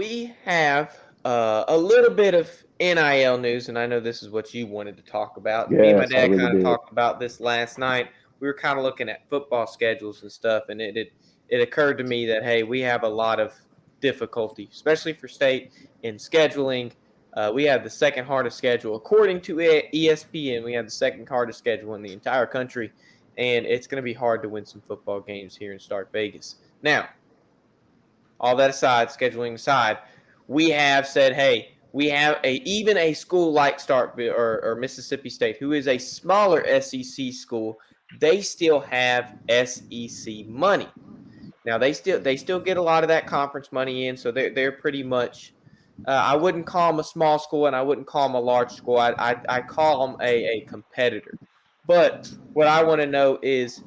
we have a little bit of NIL news, and I know this is what you wanted to talk about. Me and my Yes, I dad really kind of did. talked about this last night. We were kind of looking at football schedules and stuff, and it occurred to me that hey, we have a lot of difficulty, especially for state in scheduling. We have the second hardest schedule according to ESPN. We have the second hardest schedule in the entire country, and it's going to be hard to win some football games here in Stark Vegas. Now, all that aside, scheduling aside, we have said, hey, we have even a school like Starkville or Mississippi State, who is a smaller SEC school, they still have SEC money. Now they still get a lot of that conference money in, so they're pretty much. I wouldn't call them a small school, and I wouldn't call them a large school. I call them a competitor. But what I want to know is,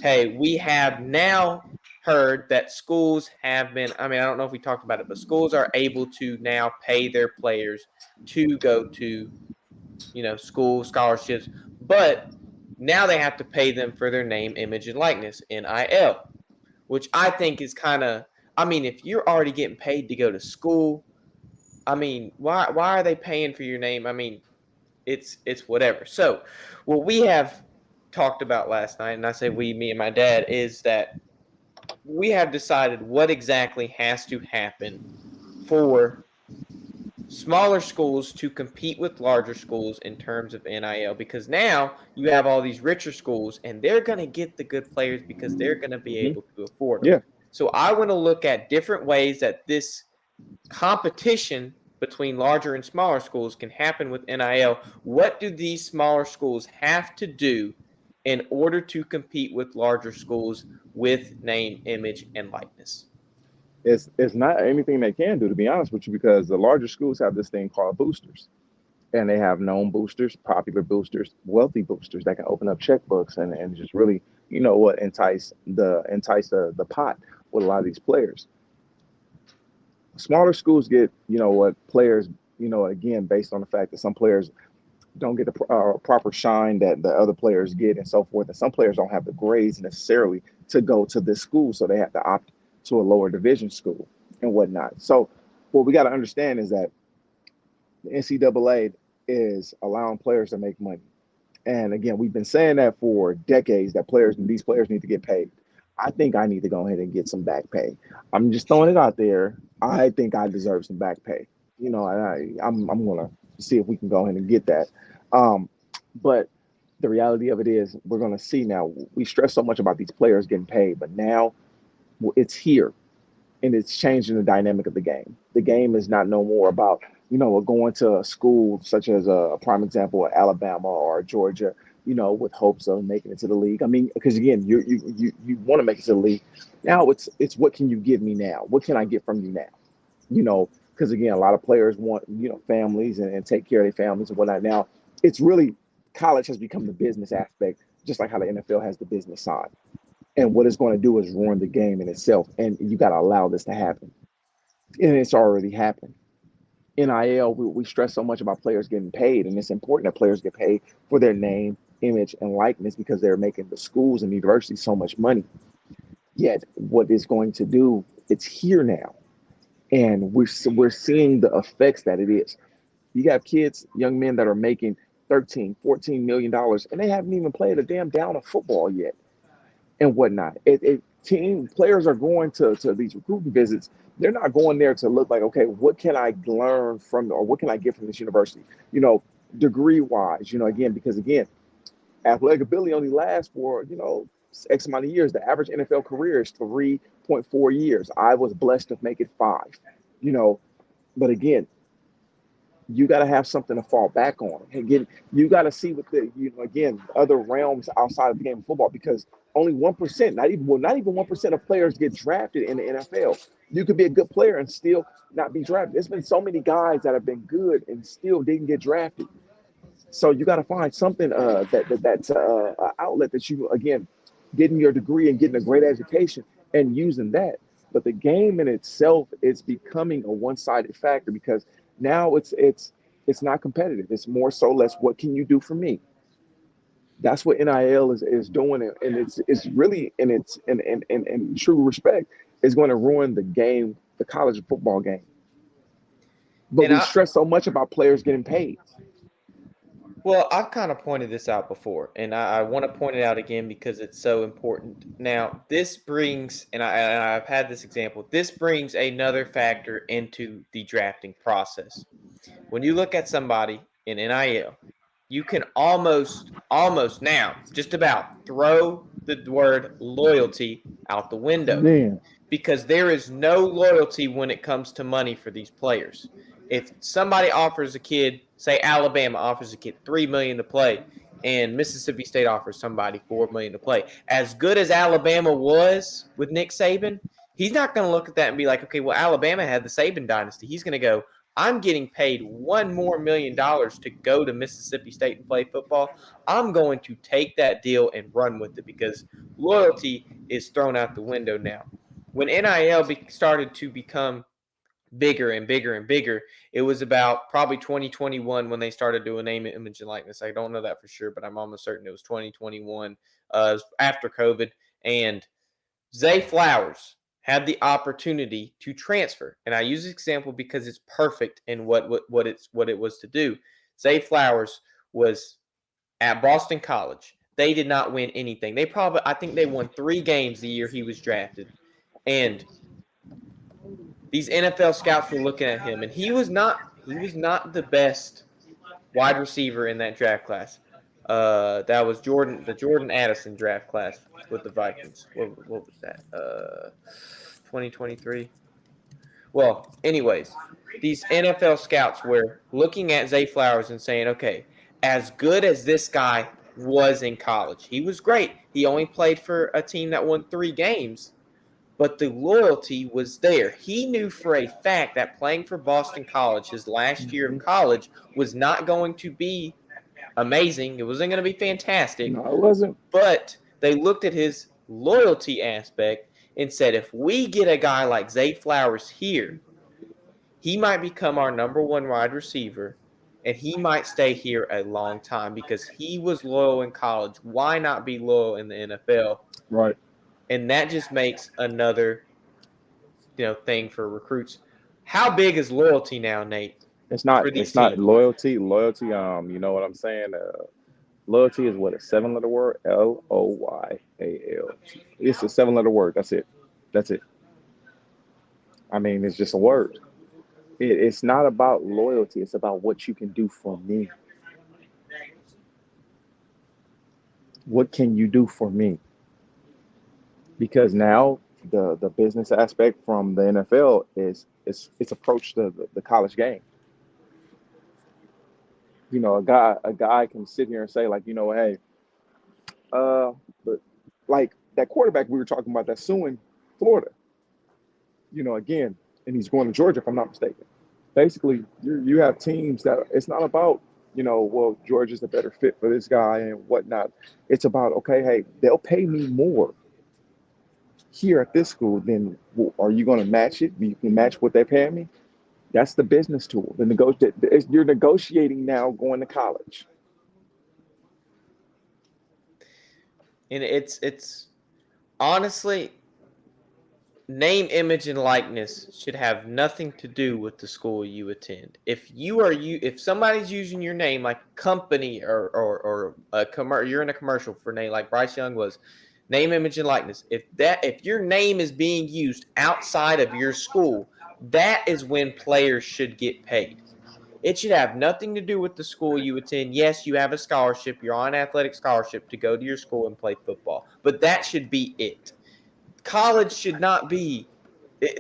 hey, we have now heard that schools have been. I mean, I don't know if we talked about it, but schools are able to now pay their players to go to school scholarships, but now they have to pay them for their name, image, and likeness (NIL), which I think is kind of. I mean, if you're already getting paid to go to school, I mean, why are they paying for your name? I mean, it's whatever. So, what we have talked about last night, and I say we, me and my dad, is that we have decided what exactly has to happen for smaller schools to compete with larger schools in terms of NIL, because now you have all these richer schools and they're going to get the good players because they're going to be Hmm. able to afford them. Yeah, So I want to look at different ways that this competition between larger and smaller schools can happen with NIL. What do these smaller schools have to do in order to compete with larger schools with name, image, and likeness? it's not anything they can do, to be honest with you, because the larger schools have this thing called boosters, and they have known boosters, popular boosters, wealthy boosters that can open up checkbooks and just really, what, entice the pot with a lot of these players. Smaller schools get, what, players, again, based on the fact that some players don't get the proper shine that the other players get and so forth. And some players don't have the grades necessarily to go to this school, so they have to opt to a lower division school and whatnot. So what we got to understand is that the NCAA is allowing players to make money. And again, we've been saying that for decades that these players need to get paid. I think I need to go ahead and get some back pay. I'm just throwing it out there. I think I deserve some back pay. I'm gonna see if we can go ahead and get that. Um, but the reality of it is, we're gonna see now. We stress so much about these players getting paid, but now it's here and it's changing the dynamic of the game. The game is not no more about going to a school such as a prime example, Alabama or Georgia, with hopes of making it to the league. I mean, because again, you want to make it to the league. Now it's what can you give me now? What can I get from you now? Because again, a lot of players want families and take care of their families and whatnot. Now it's really college has become the business aspect, just like how the NFL has the business side. And what it's going to do is ruin the game in itself. And you got to allow this to happen. And it's already happened. NIL, we stress so much about players getting paid, and it's important that players get paid for their name, image, and likeness because they're making the schools and universities so much money. Yet, what it's going to do, it's here now. And we're seeing the effects that it is. You got kids, young men that are making 13, 14 million dollars, and they haven't even played a damn down of football yet and whatnot. Team players are going to these recruiting visits. They're not going there to look like, okay, what can I learn from, or what can I get from this university? Degree wise. Again, because again, athletic ability only lasts for X amount of years. The average NFL career is 3.4 years. I was blessed to make it 5. You know, but again, you got to have something to fall back on. Again, you got to see what again, other realms outside of the game of football, because only 1%, not even 1% of players get drafted in the NFL. You could be a good player and still not be drafted. There's been so many guys that have been good and still didn't get drafted. So you got to find something that's an outlet that you, again, getting your degree and getting a great education and using that. But the game in itself is becoming a one-sided factor, because now it's not competitive. It's more so less what can you do for me. That's what NIL is doing, and it's really in true respect is going to ruin the game, the college football game. But And we stress so much about players getting paid. well, I've kind of pointed this out before, and I want to point it out again because it's so important. Now, this brings, and I've had this example, this brings another factor into the drafting process. When you look at somebody in NIL, you can almost now, just about throw the word loyalty out the window Man, because there is no loyalty when it comes to money for these players. If somebody offers a kid, say Alabama offers a kid 3 million to play and Mississippi State offers somebody 4 million to play, as good as Alabama was with Nick Saban, he's not going to look at that and be like, okay, well, Alabama had the Saban dynasty. He's going to go, I'm getting paid $1 more million to go to Mississippi State and play football. I'm going to take that deal and run with it because loyalty is thrown out the window now. When NIL started to become bigger and bigger and bigger, it was about probably 2021 when they started doing name, image, and likeness. I don't know that for sure, but I'm almost certain it was 2021 after COVID. And Zay Flowers had the opportunity to transfer. And I use this example because it's perfect in what it was to do. Zay Flowers was at Boston College. They did not win anything. I think they won 3 games the year he was drafted. And these NFL scouts were looking at him, and he was not the best wide receiver in that draft class. That was the Jordan Addison draft class with the Vikings. What was that? 2023. Well, anyways, these NFL scouts were looking at Zay Flowers and saying, okay, as good as this guy was in college, he was great. He only played for a team that won 3 games, but the loyalty was there. He knew for a fact that playing for Boston College, his last year of college, was not going to be amazing. It wasn't going to be fantastic, no, it wasn't. but they looked at his loyalty aspect and said, if we get a guy like Zay Flowers here, he might become our #1 wide receiver, and he might stay here a long time because he was loyal in college. Why not be loyal in the NFL? Right. And that just makes another thing for recruits. How big is loyalty now, Nate, It's not. for these It's not teams? loyalty. Loyalty. You know what I'm saying? Loyalty is what, a 7 letter word. Loyal. It's a 7 letter word. That's it. That's it. I mean, it's just a word. It's not about loyalty. It's about what you can do for me. What can you do for me? Because now the business aspect from the NFL is it's approached the college game. You know, a guy can sit here and say, like, hey, but like that quarterback we were talking about that's suing Florida, again, and he's going to Georgia if I'm not mistaken. Basically, you have teams that it's not about, well, Georgia's the better fit for this guy and whatnot. It's about, okay, hey, they'll pay me more here at this school, then are you going to match it? You can match what they're paying me. That's the business tool. You're negotiating now going to college. And it's honestly, name, image, and likeness should have nothing to do with the school you attend. If somebody's using your name like a company or you're in a commercial for name like Bryce Young was, name, image, and likeness. If your name is being used outside of your school, that is when players should get paid. It should have nothing to do with the school you attend. Yes, you have a scholarship, you're on athletic scholarship to go to your school and play football, but that should be it. College should not be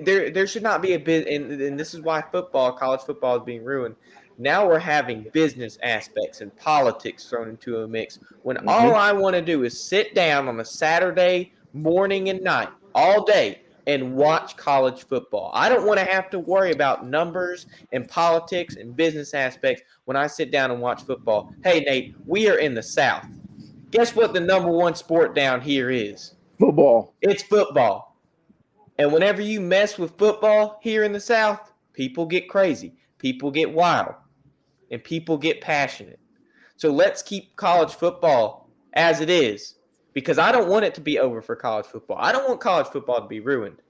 there should not be a bit, and this is why college football is being ruined. Now we're having business aspects and politics thrown into a mix when Hmm. all I want to do is sit down on a Saturday morning and night all day and watch college football. I don't want to have to worry about numbers and politics and business aspects when I sit down and watch football. Hey, Nate, we are in the South. Guess what the #1 sport down here is? Football. It's football. And whenever you mess with football here in the South, people get crazy, people get wild, and people get passionate. So let's keep college football as it is because I don't want it to be over for college football. I don't want college football to be ruined.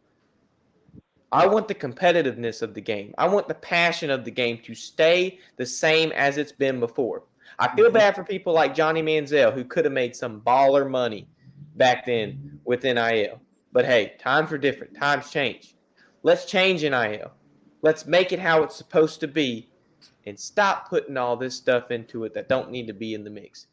I want the competitiveness of the game. I want the passion of the game to stay the same as it's been before. I feel Hmm. bad for people like Johnny Manziel who could have made some baller money back then with NIL. But hey, times are different. Times change. Let's change NIL. Let's make it how it's supposed to be and stop putting all this stuff into it that don't need to be in the mix.